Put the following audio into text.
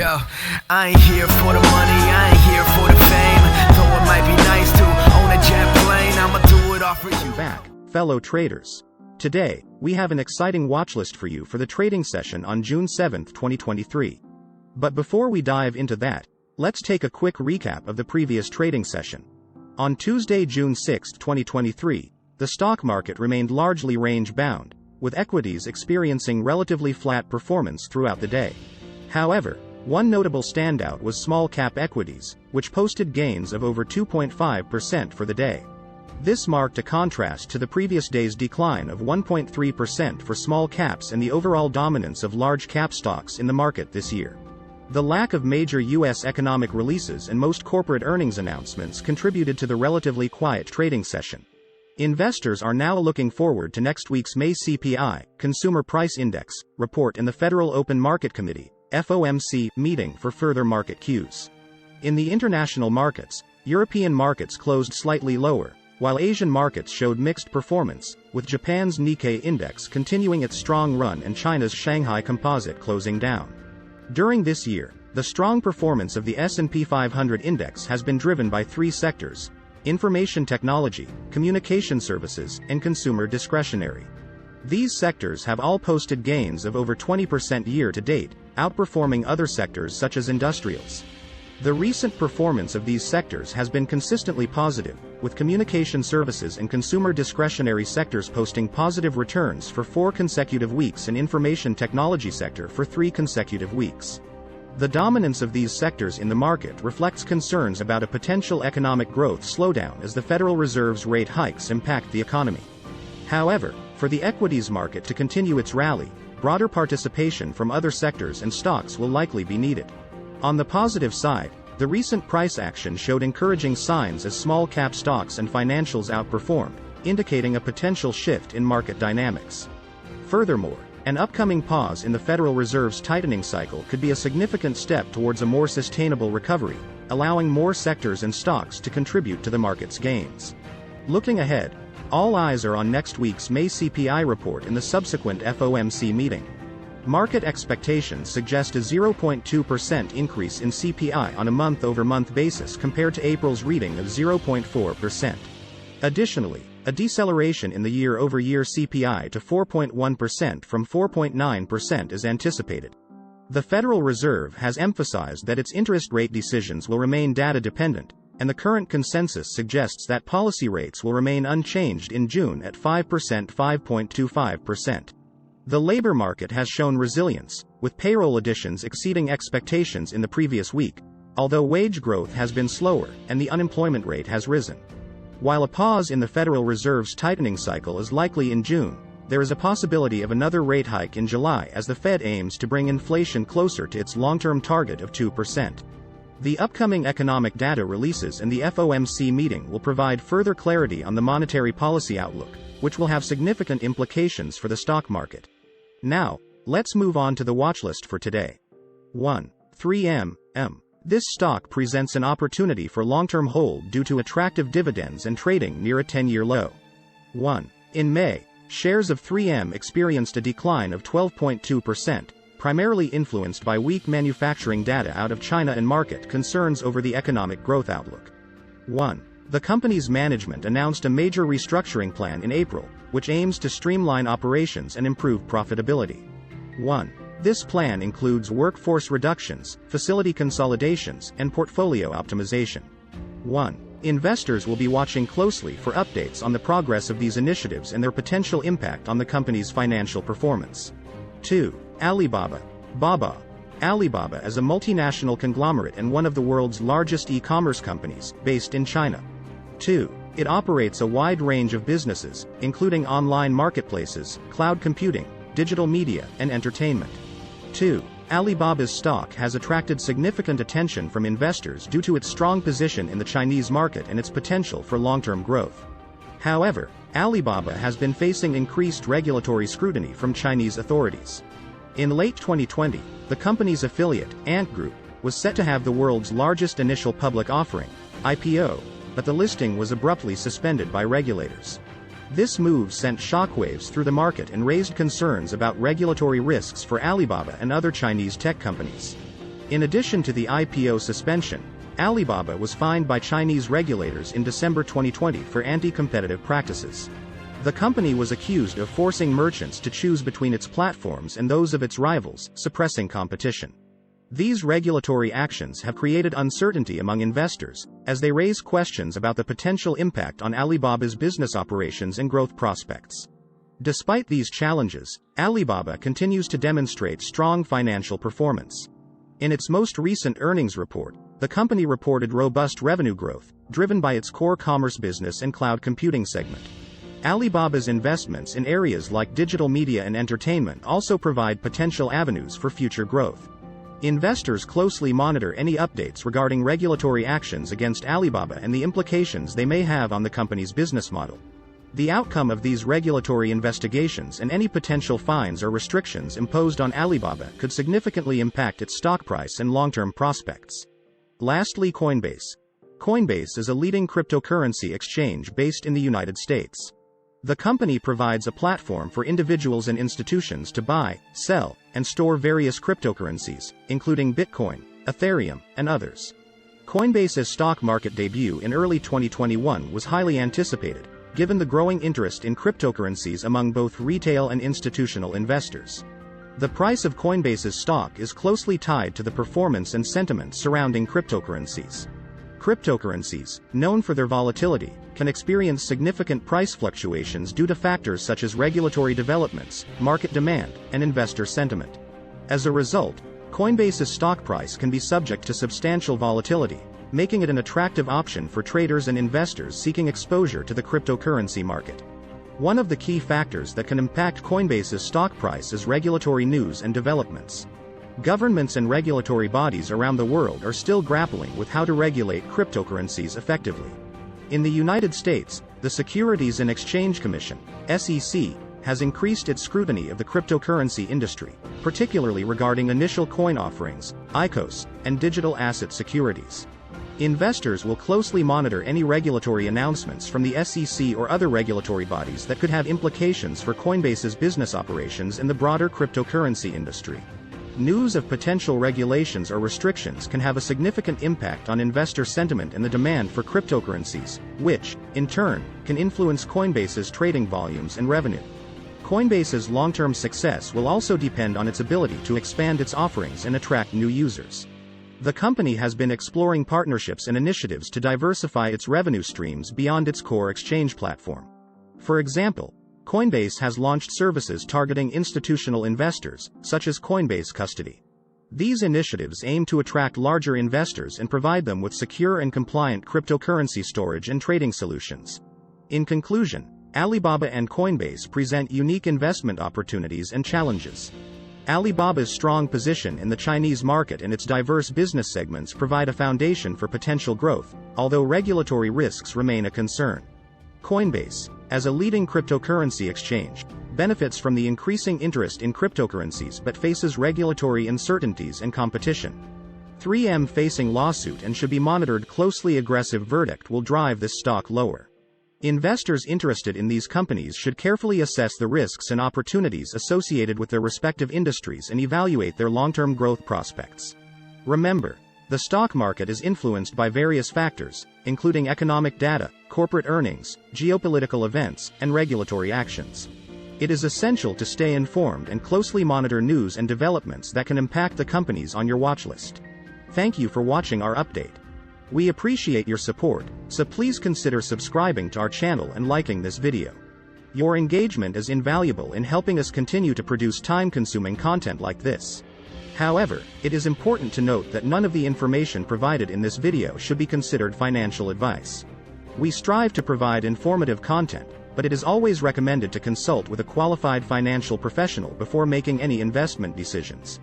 Yo, I ain't here for the money, I ain't here for the fame. Though it might be nice to own a jet plane, I'ma do it all for you. Welcome back, fellow traders. Today, we have an exciting watch list for you for the trading session on June 7, 2023. But before we dive into that, let's take a quick recap of the previous trading session. On Tuesday, June 6, 2023, the stock market remained largely range-bound, with equities experiencing relatively flat performance throughout the day. However, one notable standout was small-cap equities, which posted gains of over 2.5% for the day. This marked a contrast to the previous day's decline of 1.3% for small caps and the overall dominance of large-cap stocks in the market this year. The lack of major U.S. economic releases and most corporate earnings announcements contributed to the relatively quiet trading session. Investors are now looking forward to next week's May CPI, Consumer Price Index, report in the Federal Open Market Committee, FOMC, meeting for further market cues. In the international markets, European markets closed slightly lower, while Asian markets showed mixed performance, with Japan's Nikkei index continuing its strong run and China's Shanghai Composite closing down. During this year, the strong performance of the S&P 500 index has been driven by three sectors: information technology, communication services, and consumer discretionary. These sectors have all posted gains of over 20% year-to-date, outperforming other sectors such as industrials. The recent performance of these sectors has been consistently positive, with communication services and consumer discretionary sectors posting positive returns for 4 consecutive weeks and information technology sector for 3 consecutive weeks. The dominance of these sectors in the market reflects concerns about a potential economic growth slowdown as the Federal Reserve's rate hikes impact the economy. However, for the equities market to continue its rally, broader participation from other sectors and stocks will likely be needed. On the positive side, the recent price action showed encouraging signs as small-cap stocks and financials outperformed, indicating a potential shift in market dynamics. Furthermore, an upcoming pause in the Federal Reserve's tightening cycle could be a significant step towards a more sustainable recovery, allowing more sectors and stocks to contribute to the market's gains. Looking ahead, all eyes are on next week's May CPI report and the subsequent FOMC meeting. Market expectations suggest a 0.2% increase in CPI on a month-over-month basis compared to April's reading of 0.4%. Additionally, a deceleration in the year-over-year CPI to 4.1% from 4.9% is anticipated. The Federal Reserve has emphasized that its interest rate decisions will remain data-dependent, and the current consensus suggests that policy rates will remain unchanged in June at 5.25%. The labor market has shown resilience, with payroll additions exceeding expectations in the previous week, although wage growth has been slower and the unemployment rate has risen. While a pause in the Federal Reserve's tightening cycle is likely in June, there is a possibility of another rate hike in July as the Fed aims to bring inflation closer to its long-term target of 2%. The upcoming economic data releases and the FOMC meeting will provide further clarity on the monetary policy outlook, which will have significant implications for the stock market. Now, let's move on to the watch list for today. 1. 3M. This stock presents an opportunity for long-term hold due to attractive dividends and trading near a 10-year low. 1. In May, shares of 3M experienced a decline of 12.2%, primarily influenced by weak manufacturing data out of China and market concerns over the economic growth outlook. 1. The company's management announced a major restructuring plan in April, which aims to streamline operations and improve profitability. 1. This plan includes workforce reductions, facility consolidations, and portfolio optimization. 1. Investors will be watching closely for updates on the progress of these initiatives and their potential impact on the company's financial performance. 2. Alibaba. Alibaba is a multinational conglomerate and one of the world's largest e-commerce companies, based in China. 2. It operates a wide range of businesses, including online marketplaces, cloud computing, digital media, and entertainment. 2. Alibaba's stock has attracted significant attention from investors due to its strong position in the Chinese market and its potential for long-term growth. However, Alibaba has been facing increased regulatory scrutiny from Chinese authorities. In late 2020, the company's affiliate, Ant Group, was set to have the world's largest initial public offering, IPO, but the listing was abruptly suspended by regulators. This move sent shockwaves through the market and raised concerns about regulatory risks for Alibaba and other Chinese tech companies. In addition to the IPO suspension, Alibaba was fined by Chinese regulators in December 2020 for anti-competitive practices. The company was accused of forcing merchants to choose between its platforms and those of its rivals, suppressing competition. These regulatory actions have created uncertainty among investors, as they raise questions about the potential impact on Alibaba's business operations and growth prospects. Despite these challenges, Alibaba continues to demonstrate strong financial performance. In its most recent earnings report, the company reported robust revenue growth, driven by its core commerce business and cloud computing segment. Alibaba's investments in areas like digital media and entertainment also provide potential avenues for future growth. Investors closely monitor any updates regarding regulatory actions against Alibaba and the implications they may have on the company's business model. The outcome of these regulatory investigations and any potential fines or restrictions imposed on Alibaba could significantly impact its stock price and long-term prospects. Lastly, Coinbase. Coinbase is a leading cryptocurrency exchange based in the United States. The company provides a platform for individuals and institutions to buy, sell, and store various cryptocurrencies, including Bitcoin, Ethereum, and others. Coinbase's stock market debut in early 2021 was highly anticipated, given the growing interest in cryptocurrencies among both retail and institutional investors. The price of Coinbase's stock is closely tied to the performance and sentiment surrounding cryptocurrencies. Cryptocurrencies, known for their volatility, can experience significant price fluctuations due to factors such as regulatory developments, market demand, and investor sentiment. As a result, Coinbase's stock price can be subject to substantial volatility, making it an attractive option for traders and investors seeking exposure to the cryptocurrency market. One of the key factors that can impact Coinbase's stock price is regulatory news and developments. Governments and regulatory bodies around the world are still grappling with how to regulate cryptocurrencies effectively. In the United States, the Securities and Exchange Commission, SEC, has increased its scrutiny of the cryptocurrency industry, particularly regarding initial coin offerings, ICOs, and digital asset securities. Investors will closely monitor any regulatory announcements from the SEC or other regulatory bodies that could have implications for Coinbase's business operations in the broader cryptocurrency industry. News of potential regulations or restrictions can have a significant impact on investor sentiment and the demand for cryptocurrencies, which, in turn, can influence Coinbase's trading volumes and revenue. Coinbase's long-term success will also depend on its ability to expand its offerings and attract new users. The company has been exploring partnerships and initiatives to diversify its revenue streams beyond its core exchange platform. For example, Coinbase has launched services targeting institutional investors, such as Coinbase Custody. These initiatives aim to attract larger investors and provide them with secure and compliant cryptocurrency storage and trading solutions. In conclusion, Alibaba and Coinbase present unique investment opportunities and challenges. Alibaba's strong position in the Chinese market and its diverse business segments provide a foundation for potential growth, although regulatory risks remain a concern. Coinbase, as a leading cryptocurrency exchange, benefits from the increasing interest in cryptocurrencies but faces regulatory uncertainties and competition. 3M facing lawsuit and should be monitored closely. Aggressive verdict will drive this stock lower. Investors interested in these companies should carefully assess the risks and opportunities associated with their respective industries and evaluate their long-term growth prospects. Remember, the stock market is influenced by various factors, including economic data, corporate earnings, geopolitical events, and regulatory actions. It is essential to stay informed and closely monitor news and developments that can impact the companies on your watch list. Thank you for watching our update. We appreciate your support, so please consider subscribing to our channel and liking this video. Your engagement is invaluable in helping us continue to produce time-consuming content like this. However, it is important to note that none of the information provided in this video should be considered financial advice. We strive to provide informative content, but it is always recommended to consult with a qualified financial professional before making any investment decisions.